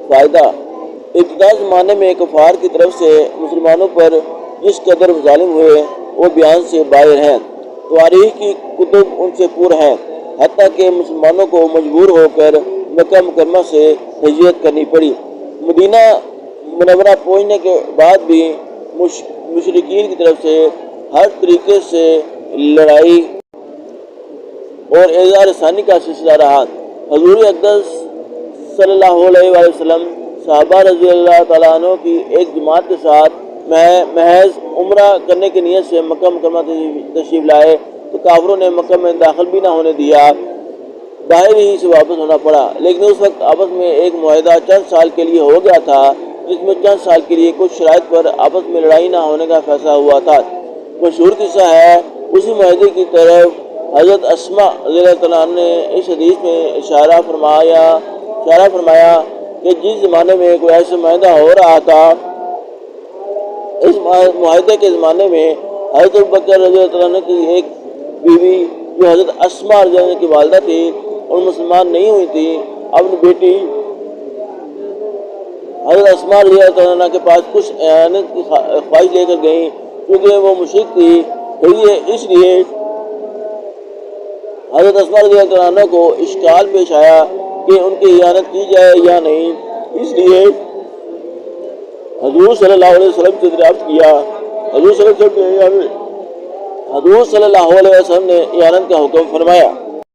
فائدہ ابتدائی زمانے میں کفار کی طرف سے مسلمانوں پر جس قدر ظالم ہوئے وہ بیان سے باہر ہیں۔ تاریخ کی کتب ان سے پور ہیں، حتیٰ کہ مسلمانوں کو مجبور ہو کر مکہ مکرمہ سے ہجرت کرنی پڑی۔ مدینہ منورہ پہنچنے کے بعد بھی مشرکین کی طرف سے ہر طریقے سے لڑائی اور اظہار ثانی کا سلسلہ رہا۔ حضور اقدس صلی اللہ علیہ وآلہ وسلم صحابہ رضی اللہ تعالیٰ عنہ کی ایک جماعت کے ساتھ محض عمرہ کرنے کی نیت سے مکہ مکرمہ تشریف لائے تو کافروں نے مکہ میں داخل بھی نہ ہونے دیا، باہر ہی سے واپس ہونا پڑا۔ لیکن اس وقت آپس میں ایک معاہدہ چند سال کے لیے ہو گیا تھا، جس میں چند سال کے لیے کچھ شرائط پر آپس میں لڑائی نہ ہونے کا فیصلہ ہوا تھا۔ مشہور قصہ ہے، اسی معاہدے کی طرف حضرت اسماء رضی اللہ تعالیٰ عنہ نے اس حدیث میں اشارہ فرمایا کہ جس زمانے میں کوئی ایسا معاہدہ ہو رہا تھا، اس معاہدے کے زمانے میں حضرت ابوبکر رضی اللہ عنہ کی ایک بیوی جو حضرت اسماء رضی اللہ عنہ کی والدہ تھی اور مسلمان نہیں ہوئی تھی، اپنی بیٹی حضرت اسماء رضی اللہ عنہ کے پاس کچھ اعانت کی خواہش لے کر گئیں، کیونکہ وہ مشرک تھی، اس لیے حضرت اسماء رضی اللہ عنہ کو اشکال پیش آیا کہ ان کی اعانت کی جائے یا نہیں۔ اس لیے حضور صلی اللہ علیہ وسلم سے دریافت کیا۔ حضور صلی اللہ علیہ وسلم نے اعانت کا حکم فرمایا۔